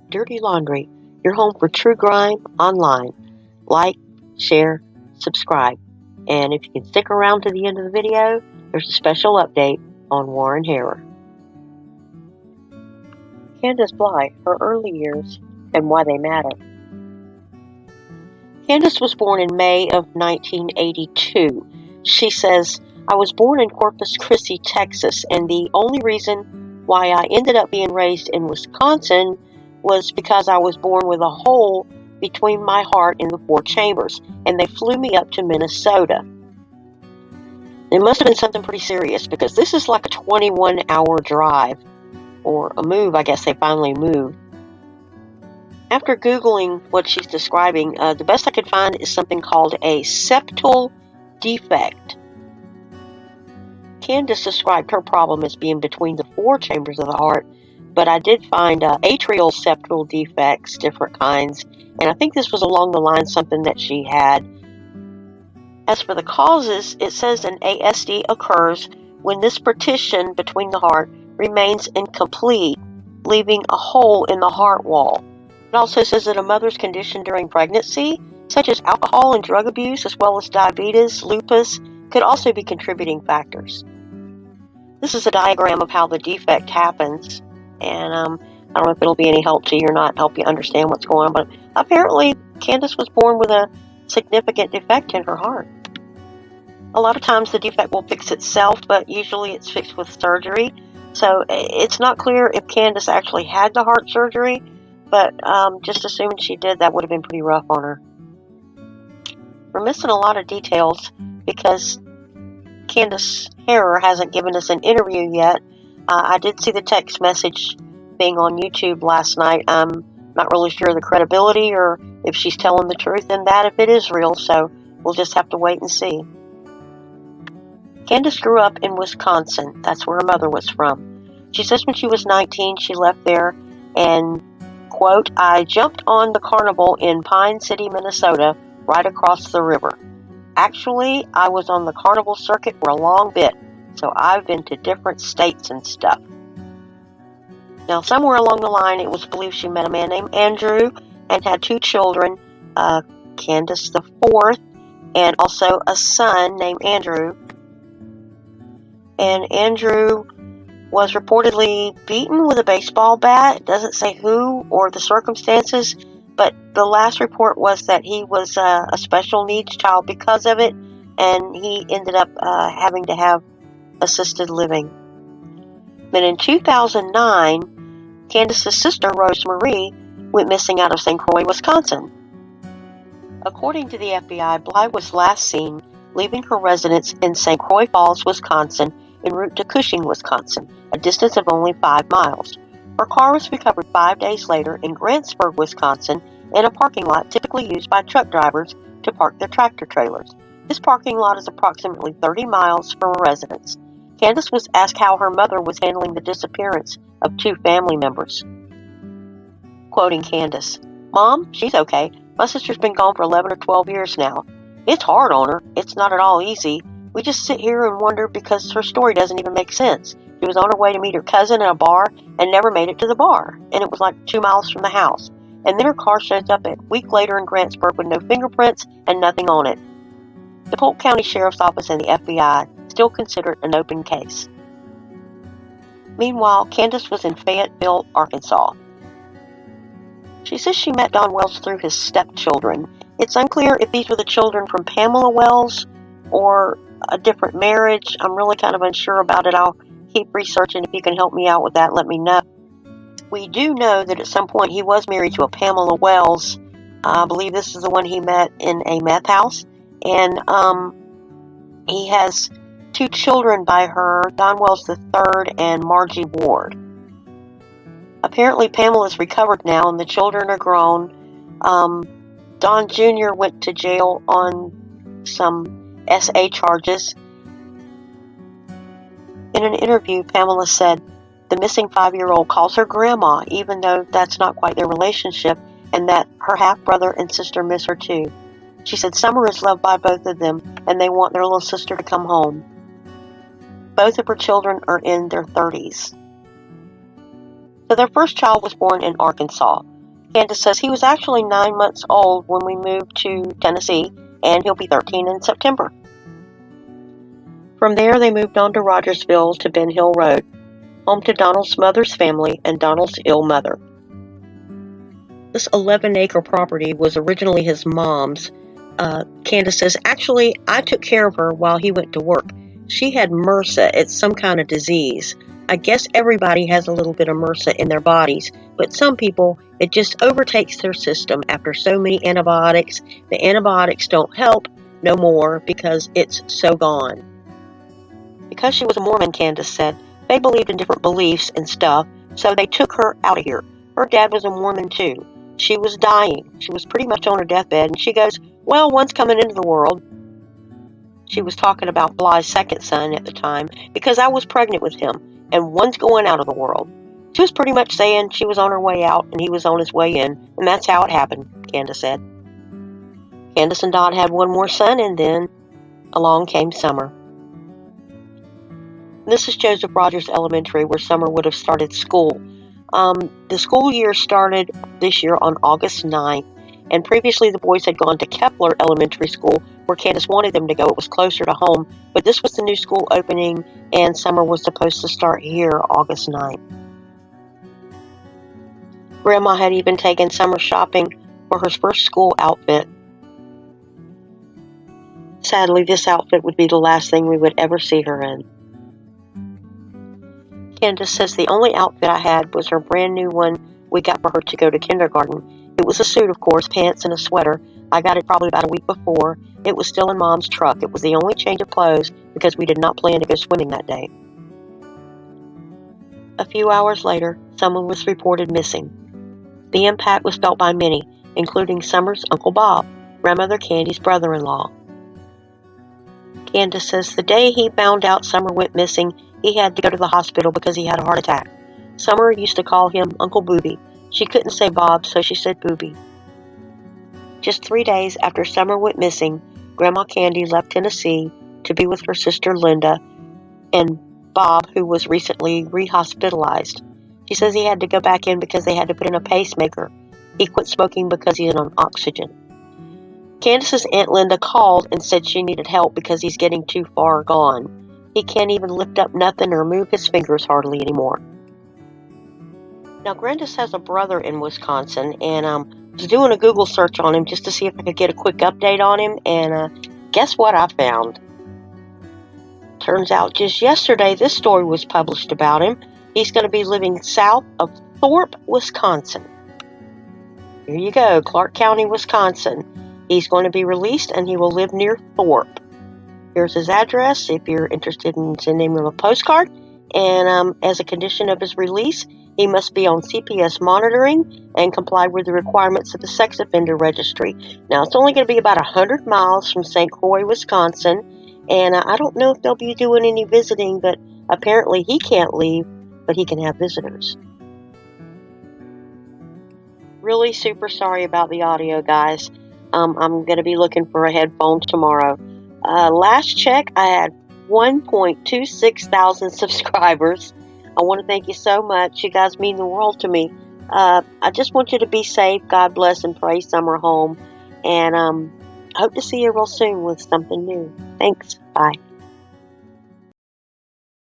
Dirty Laundry, your home for true crime online. Like, share, subscribe. And if you can stick around to the end of the video, there's a special update on Warren Harer. Candace Bly, her early years and why they matter. Candace was born in May of 1982. She says, I was born in Corpus Christi, Texas, and the only reason why I ended up being raised in Wisconsin was because I was born with a hole between my heart and the four chambers, and they flew me up to Minnesota. It must have been something pretty serious because this is like a 21-hour drive, or a move. I guess they finally moved. After Googling what she's describing, the best I could find is something called a septal defect. Candace described her problem as being between the four chambers of the heart, but I did find atrial septal defects, different kinds, and I think this was along the line something that she had. As for the causes, it says an ASD occurs when this partition between the heart remains incomplete, leaving a hole in the heart wall. It also says that a mother's condition during pregnancy, such as alcohol and drug abuse, as well as diabetes, lupus, could also be contributing factors. This is a diagram of how the defect happens, and I don't know if it'll be any help to you or not, help you understand what's going on, but apparently Candace was born with a significant defect in her heart. A lot of times the defect will fix itself, but usually it's fixed with surgery, so it's not clear if Candace actually had the heart surgery, but just assuming she did, that would have been pretty rough on her. We're missing a lot of details because Candace Harer hasn't given us an interview yet. I did see the text message thing on YouTube last night. I'm not really sure of the credibility or if she's telling the truth in that, if it is real, so we'll just have to wait and see. Candace grew up in Wisconsin. That's where her mother was from. She says when she was 19, she left there and, quote, I jumped on the carnival in Pine City, Minnesota, right across the river. Actually, I was on the carnival circuit for a long bit, so I've been to different states and stuff. Now, somewhere along the line, it was believed she met a man named Andrew and had two children, Candace the fourth, and also a son named Andrew. And Andrew was reportedly beaten with a baseball bat. It doesn't say who or the circumstances, but the last report was that he was a special needs child because of it, and he ended up having to have assisted living. Then in 2009, Candace's sister, Rosemarie, went missing out of St. Croix, Wisconsin. According to the FBI, Bly was last seen leaving her residence in St. Croix Falls, Wisconsin, en route to Cushing, Wisconsin, a distance of only 5 miles. Her car was recovered 5 days later in Grantsburg, Wisconsin, in a parking lot typically used by truck drivers to park their tractor trailers. This parking lot is approximately 30 miles from her residence. Candace was asked how her mother was handling the disappearance of 2 family members. Quoting Candace, Mom, she's okay. My sister's been gone for 11 or 12 years now. It's hard on her. It's not at all easy. We just sit here and wonder because her story doesn't even make sense. She was on her way to meet her cousin at a bar and never made it to the bar, and it was like 2 miles from the house. And then her car shows up a week later in Grantsburg with no fingerprints and nothing on it. The Polk County Sheriff's Office and the FBI still consider it an open case. Meanwhile, Candace was in Fayetteville, Arkansas. She says she met Don Wells through his stepchildren. It's unclear if these were the children from Pamela Wells or a different marriage. I'm really kind of unsure about it. I'll keep researching. If you can help me out with that, let me know. We do know that at some point he was married to a Pamela Wells. I believe this is the one he met in a meth house. And he has 2 children by her, Don Wells III and Margie Ward. Apparently Pamela's recovered now and the children are grown. Don Jr. went to jail on some SA charges. In an interview, Pamela said the missing 5-year-old calls her grandma, even though that's not quite their relationship, and that her half-brother and sister miss her too. She said Summer is loved by both of them, and they want their little sister to come home. Both of her children are in their 30s. So their first child was born in Arkansas. Candace says he was actually 9 months old when we moved to Tennessee, and he'll be 13 in September. From there, they moved on to Rogersville to Ben Hill Road, home to Donald's mother's family and Donald's ill mother. This 11-acre property was originally his mom's. Candace says, actually, I took care of her while he went to work. She had MRSA. It's some kind of disease. I guess everybody has a little bit of MRSA in their bodies, but some people, it just overtakes their system after so many antibiotics. The antibiotics don't help no more because it's so gone. Because she was a Mormon, Candace said, they believed in different beliefs and stuff, so they took her out of here. Her dad was a Mormon too. She was dying. She was pretty much on her deathbed, and she goes, well, one's coming into the world. She was talking about Bly's second son at the time, because I was pregnant with him, and one's going out of the world. She was pretty much saying she was on her way out, and he was on his way in, and that's how it happened, Candace said. Candace and Dot had one more son, and then along came Summer. This is Joseph Rogers Elementary, where Summer would have started school. The school year started this year on August 9th, and previously the boys had gone to Kepler Elementary School, where Candace wanted them to go. It was closer to home, but this was the new school opening, and Summer was supposed to start here August 9th. Grandma had even taken Summer shopping for her first school outfit. Sadly, this outfit would be the last thing we would ever see her in. Candace says the only outfit I had was her brand new one we got for her to go to kindergarten. It was a suit, of course, pants and a sweater. I got it probably about a week before. It was still in Mom's truck. It was the only change of clothes because we did not plan to go swimming that day. A few hours later, someone was reported missing. The impact was felt by many, including Summer's Uncle Bob, Grandmother Candy's brother-in-law. Candace says the day he found out Summer went missing, he had to go to the hospital because he had a heart attack. Summer used to call him Uncle Booby. She couldn't say Bob, so she said Booby. Just 3 days after Summer went missing, Grandma Candy left Tennessee to be with her sister Linda and Bob, who was recently rehospitalized. She says he had to go back in because they had to put in a pacemaker. He quit smoking because he's on oxygen. Candace's Aunt Linda called and said she needed help because he's getting too far gone. He can't even lift up nothing or move his fingers hardly anymore. Now, Candace has a brother in Wisconsin, and I was doing a Google search on him just to see if I could get a quick update on him, and guess what I found? Turns out just yesterday this story was published about him. He's going to be living south of Thorpe, Wisconsin. Here you go, Clark County, Wisconsin. He's going to be released, and he will live near Thorpe. Here's his address if you're interested in sending him a postcard. And as a condition of his release, he must be on CPS monitoring and comply with the requirements of the sex offender registry. Now, it's only going to be about 100 miles from St. Croix, Wisconsin. And I don't know if they'll be doing any visiting, but apparently he can't leave, but he can have visitors. Really super sorry about the audio, guys. I'm going to be looking for a headphone tomorrow. Last check, I had 1.26 thousand subscribers. I want to thank you so much. You guys mean the world to me. I just want you to be safe. God bless and pray Summer home. And I hope to see you real soon with something new. Thanks. Bye.